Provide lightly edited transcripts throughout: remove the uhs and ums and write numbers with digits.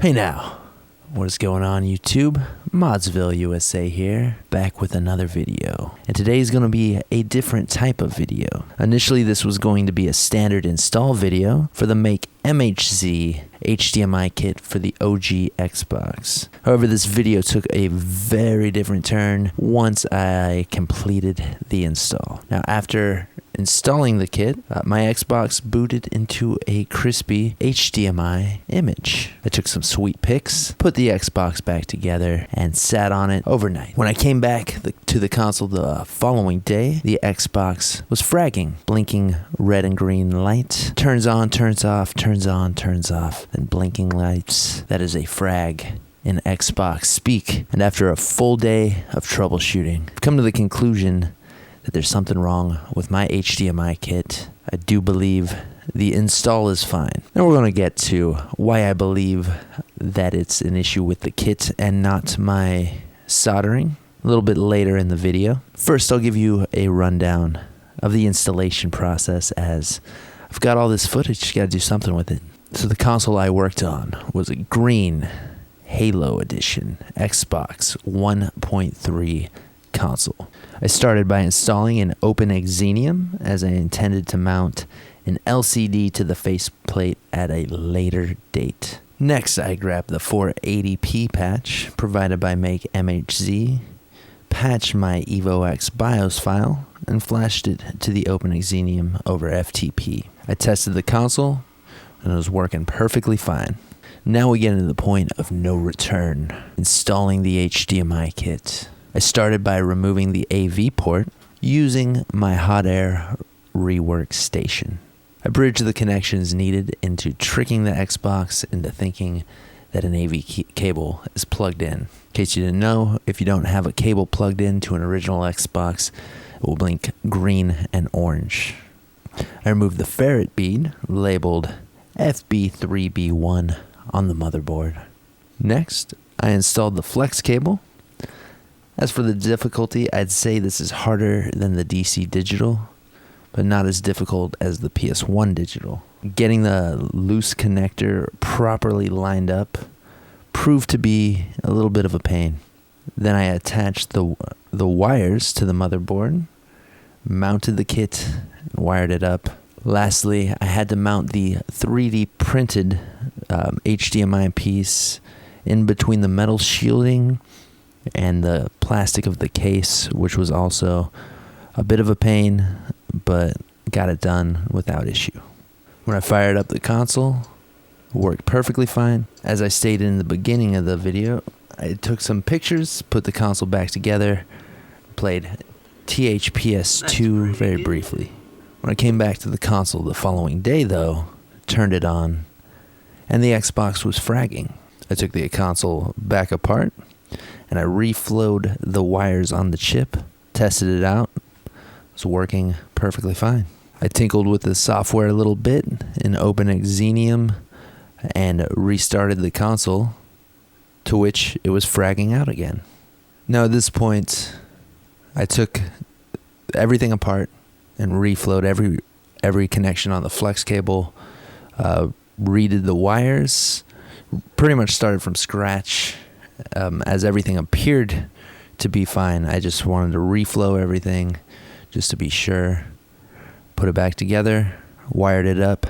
Hey now, what is going on YouTube? ModzvilleUSA here, back with another video. And today is going to be a different type of video. Initially this was going to be a standard install video for the MakeMHZ HDMI kit for the OGXBOX. However, this video took a very different turn once I completed the install. Now after installing the kit, my Xbox booted into a crispy HDMI image. I took some sweet pics, put the Xbox back together, and sat on it overnight. When I came back to the console the following day, the Xbox was fragging, blinking red and green light. Turns on, turns off, turns on, turns off, then blinking lights. That is a frag in Xbox speak. And after a full day of troubleshooting, I've come to the conclusion that there's something wrong with my HDMI kit. I do believe the install is fine. Now we're going to get to why I believe that it's an issue with the kit and not my soldering a little bit later in the video. First, I'll give you a rundown of the installation process, as I've got all this footage, got to do something with it. So the console I worked on was a green Halo Edition Xbox 1.3 console. I started by installing an OpenXenium, as I intended to mount an LCD to the faceplate at a later date. Next, I grabbed the 480p patch provided by MakeMHZ, patched my EvoX BIOS file, and flashed it to the OpenXenium over FTP. I tested the console, and it was working perfectly fine. Now we get into the point of no return, installing the HDMI kit. I started by removing the AV port using my hot air rework station. I bridged the connections needed into tricking the Xbox into thinking that an AV cable is plugged in. In case you didn't know, if you don't have a cable plugged in to an original Xbox, it will blink green and orange. I removed the ferret bead labeled FB3B1 on the motherboard. Next, I installed the flex cable. As for the difficulty, I'd say this is harder than the DC digital, but not as difficult as the PS1 digital. Getting the loose connector properly lined up proved to be a little bit of a pain. Then I attached the wires to the motherboard, mounted the kit, and wired it up. Lastly, I had to mount the 3D printed HDMI piece in between the metal shielding and the plastic of the case, which was also a bit of a pain, but got it done without issue. When I fired up the console, it worked perfectly fine. As I stated in the beginning of the video, I took some pictures, put the console back together, played THPS2 very briefly. When I came back to the console the following day though, turned it on, and the Xbox was fragging. I took the console back apart, and I reflowed the wires on the chip, tested it out. It was working perfectly fine. I tinkled with the software a little bit in OpenXenium and restarted the console, to which it was fragging out again. Now at this point, I took everything apart and reflowed every connection on the flex cable, redid the wires, pretty much started from scratch. As everything appeared to be fine, I just wanted to reflow everything just to be sure. Put it back together, wired it up,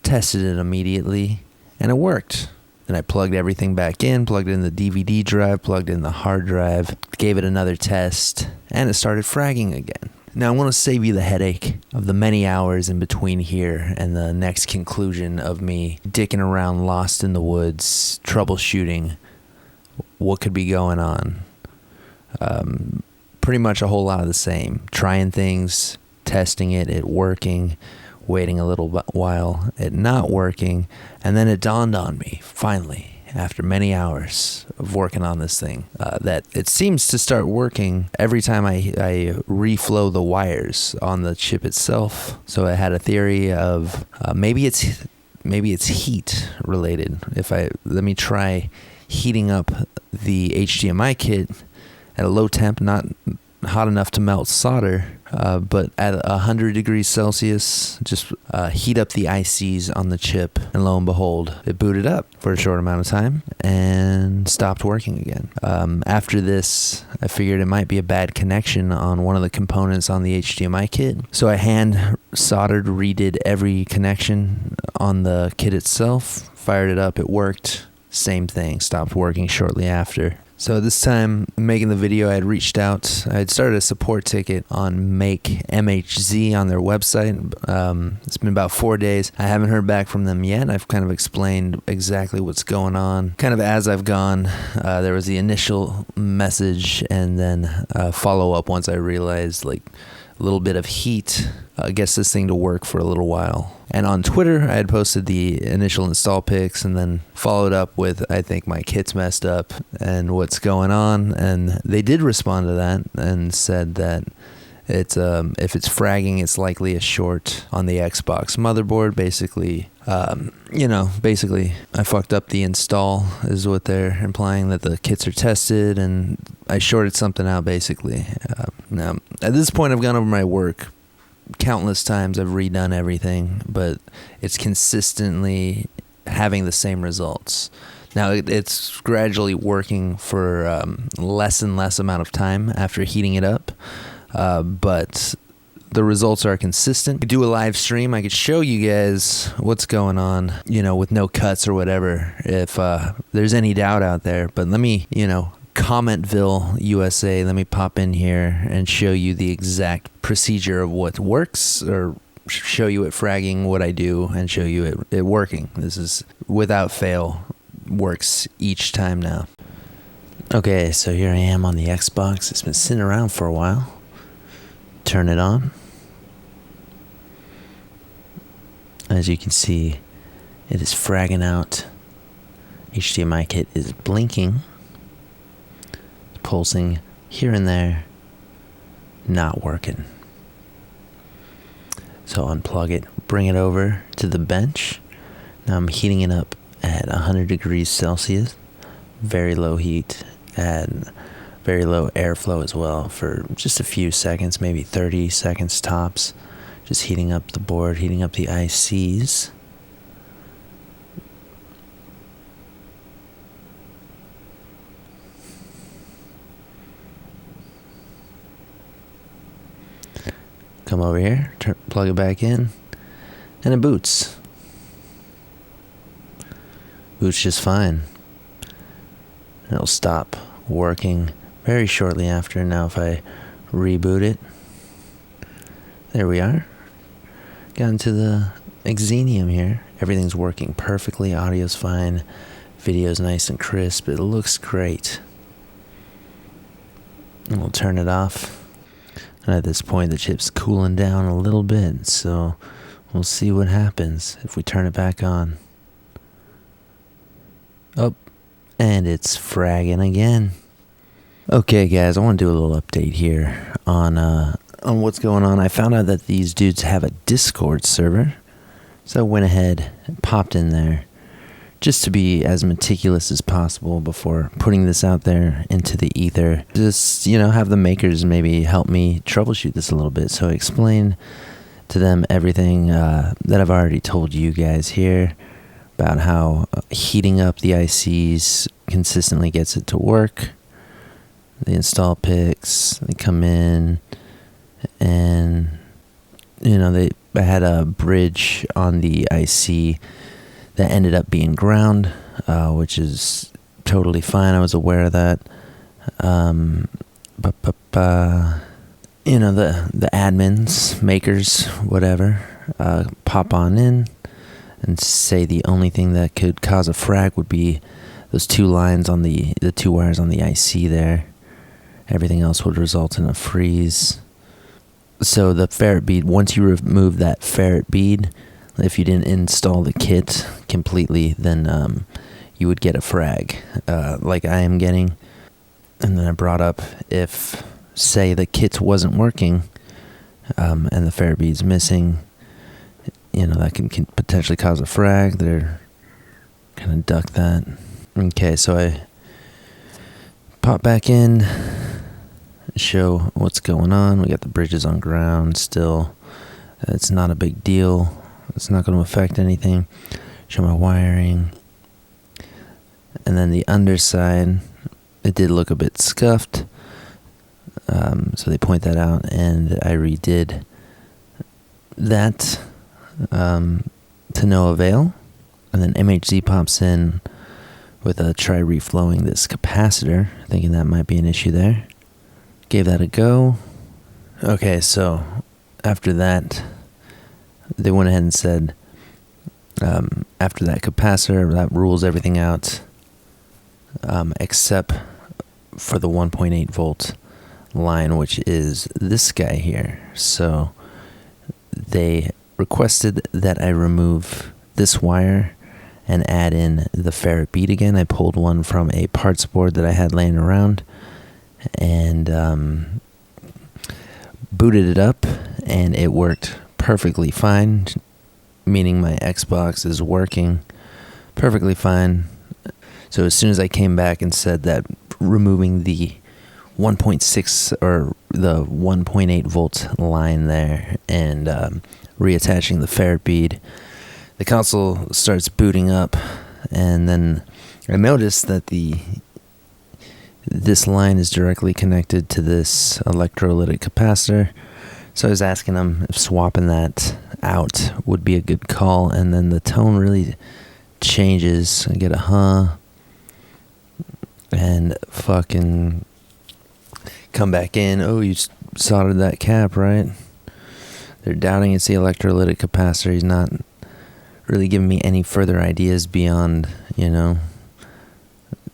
tested it immediately, and it worked. Then I plugged everything back in, plugged in the DVD drive, plugged in the hard drive, gave it another test, and it started fragging again. Now I want to save you the headache of the many hours in between here and the next conclusion of me dicking around lost in the woods, troubleshooting what could be going on. Pretty much a whole lot of the same. Trying things, testing it working, waiting a little while, it not working, and then it dawned on me, finally, after many hours of working on this thing, that it seems to start working every time I reflow the wires on the chip itself. So I had a theory of maybe it's heat related. Let me try heating up the HDMI kit at a low temp, not hot enough to melt solder, but at 100 degrees Celsius, just heat up the ICs on the chip, and lo and behold, it booted up for a short amount of time and stopped working again. After this, I figured it might be a bad connection on one of the components on the HDMI kit, so I hand soldered, redid every connection on the kit itself, fired it up, it worked. Same thing, stopped working shortly after. So this time, making the video, I had reached out. I had started a support ticket on MakeMHZ on their website. It's been about 4 days. I haven't heard back from them yet. I've kind of explained exactly what's going on. Kind of as I've gone, there was the initial message and then follow-up once I realized, like, a little bit of heat gets this thing to work for a little while. And on Twitter, I had posted the initial install pics and then followed up with, I think my kit's messed up and what's going on. And they did respond to that and said that it's if it's fragging, it's likely a short on the Xbox motherboard. Basically, basically I fucked up the install is what they're implying, that the kits are tested and I shorted something out basically. Now, at this point, I've gone over my work countless times. I've redone everything, but it's consistently having the same results. Now, it's gradually working for less and less amount of time after heating it up, but the results are consistent. I could do a live stream. I could show you guys what's going on, with no cuts or whatever, if there's any doubt out there. But let me, ModzvilleUSA, let me pop in here and show you the exact procedure of what works, or show you it fragging what I do and show you it working. This is without fail, works each time now. Okay, so here I am on the Xbox. It's been sitting around for a while. Turn it on. As you can see, it is fragging out. HDMI kit is blinking, pulsing here and there, not working. So unplug it, bring it over to the bench. Now I'm heating it up at 100 degrees Celsius, very low heat, and very low airflow as well for just a few seconds, maybe 30 seconds tops. Just heating up the board, heating up the ICs. Come over here, plug it back in, and it boots. Boots just fine. It'll stop working very shortly after. Now if I reboot it, there we are. Got into the Xenium here. Everything's working perfectly. Audio's fine. Video's nice and crisp. It looks great. And we'll turn it off. And at this point, the chip's cooling down a little bit, so we'll see what happens if we turn it back on. Oh, and it's fragging again. Okay, guys, I want to do a little update here on what's going on. I found out that these dudes have a Discord server, so I went ahead and popped in there just to be as meticulous as possible before putting this out there into the ether. Just, have the makers maybe help me troubleshoot this a little bit. So I explain to them everything that I've already told you guys here about how heating up the ICs consistently gets it to work. The install pics, they come in, and I had a bridge on the IC that ended up being ground, which is totally fine. I was aware of that. The admins, makers, whatever, pop on in and say the only thing that could cause a frag would be those two lines on the two wires on the IC there. Everything else would result in a freeze. So the ferrite bead, once you remove that ferrite bead, if you didn't install the kit completely, then you would get a frag, like I am getting. And then I brought up, if, say, the kit wasn't working, and the ferrite bead's missing, that can potentially cause a frag. They're kind of duck that. Okay, so I pop back in, show what's going on. We got the bridges on ground still. It's not a big deal. It's not going to affect anything. Show my wiring. And then the underside, it did look a bit scuffed. So they point that out, and I redid that to no avail. And then MHZ pops in with a try reflowing this capacitor, thinking that might be an issue there. Gave that a go. Okay, so after that, they went ahead and said, after that capacitor, that rules everything out, except for the 1.8 volt line, which is this guy here. So they requested that I remove this wire and add in the ferrite bead again. I pulled one from a parts board that I had laying around and booted it up, and it worked perfectly fine, meaning my Xbox is working perfectly fine. So as soon as I came back and said that removing the 1.6 or the 1.8 volt line there and reattaching the ferrite bead, the console starts booting up, and then I noticed that this line is directly connected to this electrolytic capacitor. So I was asking them if swapping that out would be a good call, and then the tone really changes. I get a and fucking come back in. Oh, you soldered that cap, right? They're doubting it's the electrolytic capacitor. He's not really giving me any further ideas beyond,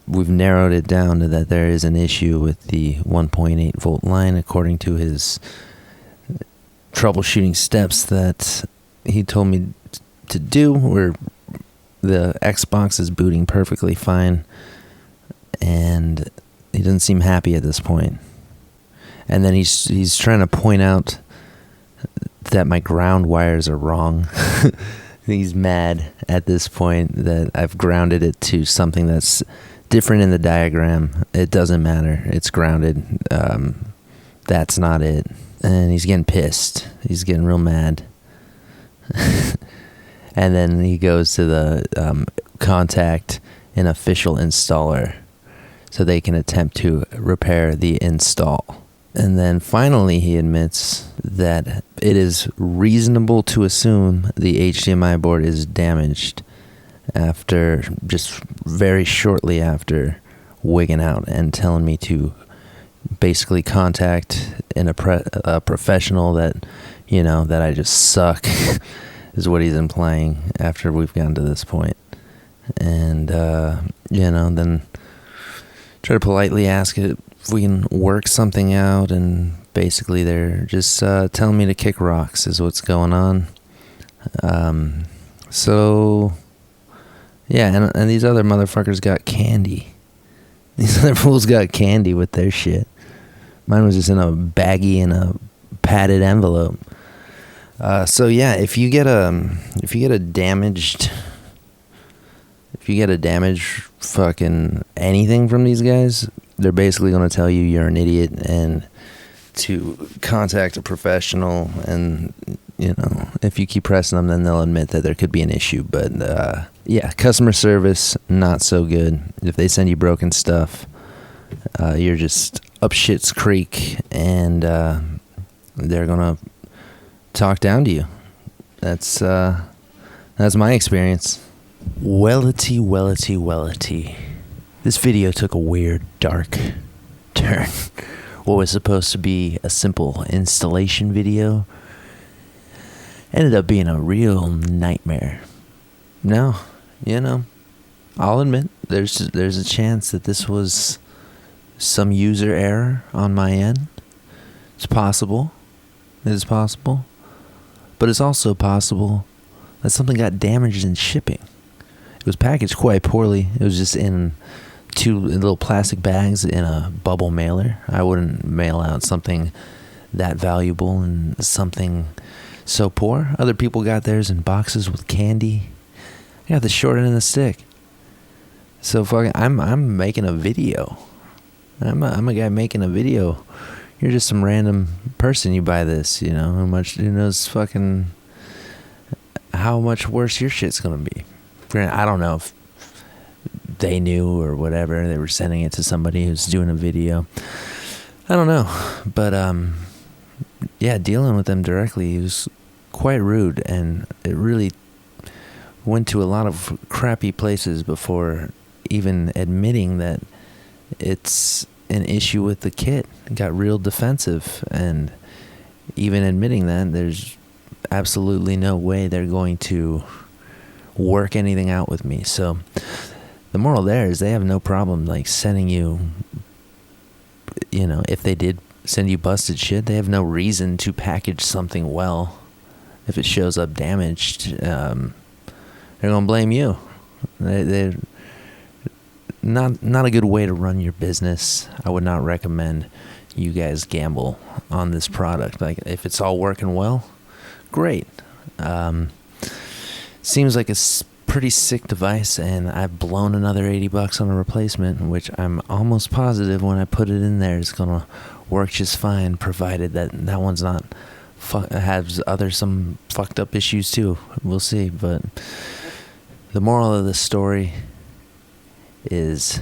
we've narrowed it down to that there is an issue with the 1.8 volt line according to his troubleshooting steps that he told me to do, where the Xbox is booting perfectly fine and he doesn't seem happy at this point. And then he's trying to point out that my ground wires are wrong. He's mad at this point that I've grounded it to something that's different in the diagram. It doesn't matter. It's grounded. That's not it. And he's getting pissed. He's getting real mad. And then he goes to the contact an official installer so they can attempt to repair the install. And then finally he admits that it is reasonable to assume the HDMI board is damaged after just very shortly after wigging out and telling me to basically contact a professional that, that I just suck is what he's implying after we've gotten to this point. And, then try to politely ask it if we can work something out, and basically they're just telling me to kick rocks is what's going on. So yeah, and these other motherfuckers got candy. These other fools got candy with their shit. Mine was just in a baggie in a padded envelope. So yeah, if you get a damaged fucking anything from these guys, they're basically going to tell you you're an idiot and to contact a professional. And, if you keep pressing them, then they'll admit that there could be an issue. But, yeah, customer service, not so good. If they send you broken stuff, you're just up shit's creek, and they're going to talk down to you. That's my experience. Wellity. This video took a weird, dark turn. What was supposed to be a simple installation video ended up being a real nightmare. No, I'll admit there's a chance that this was some user error on my end. It's possible. It is possible. But it's also possible that something got damaged in shipping. It was packaged quite poorly. It was just in 2 little plastic bags in a bubble mailer. I wouldn't mail out something that valuable and something so poor. Other people got theirs in boxes with candy. I got the short end of the stick. So fucking, I'm making a video. I'm a guy making a video. you're just some random person. You buy this, you know, who knows fucking how much worse your shit's gonna be. I don't know if they knew or whatever. They were sending it to somebody who's doing a video. I don't know, but yeah, dealing with them directly was quite rude, and it really went to a lot of crappy places before even admitting that it's an issue with the kit. It got real defensive, and even admitting that there's absolutely no way they're going to work anything out with me. So the moral there is they have no problem like sending you, you know, if they did send you busted shit, they have no reason to package something well. If it shows up damaged, they're gonna blame you. They're not a good way to run your business. I would not recommend you guys gamble on this product. Like, if it's all working well, great. Seems like a pretty sick device, and I've blown another $80 on a replacement, which I'm almost positive when I put it in there it's gonna work just fine, provided that one's not has some fucked up issues too. We'll see. But the moral of the story is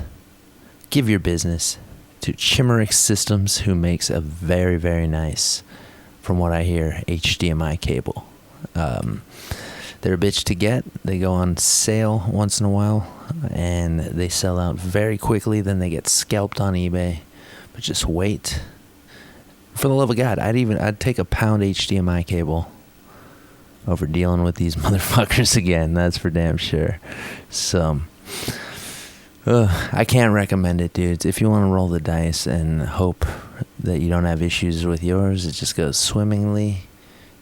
give your business to Chimeric Systems, who makes a very, very nice, from what I hear, HDMI cable. They're a bitch to get. They go on sale once in a while, and they sell out very quickly. Then they get scalped on eBay. But just wait. For the love of God, I'd take a pound HDMI cable over dealing with these motherfuckers again. That's for damn sure. So, I can't recommend it, dudes. If you want to roll the dice and hope that you don't have issues with yours, it just goes swimmingly.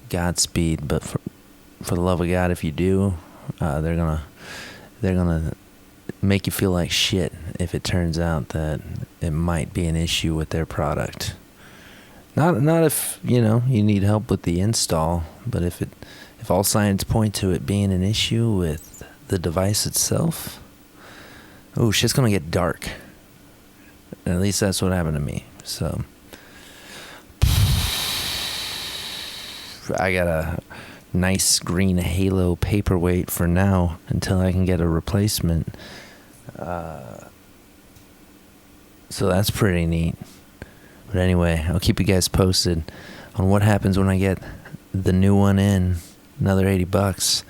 Godspeed. But for the love of God, if you do, they're gonna make you feel like shit if it turns out that it might be an issue with their product. Not if, you know, you need help with the install, but if all signs point to it being an issue with the device itself, oh, shit's gonna get dark. At least that's what happened to me. So I got a nice green Halo paperweight for now until I can get a replacement. So that's pretty neat. But anyway, I'll keep you guys posted on what happens when I get the new one in, another $80,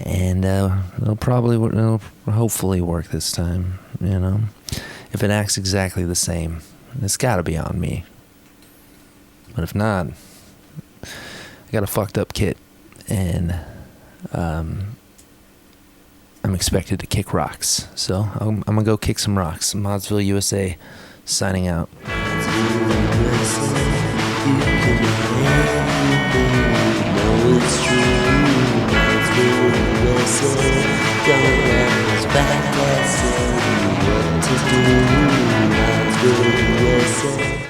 and it'll hopefully work this time. You know, if it acts exactly the same, it's got to be on me. But if not, I got a fucked up kit, and I'm expected to kick rocks. So I'm gonna go kick some rocks. ModzvilleUSA signing out. Back, I say what to do.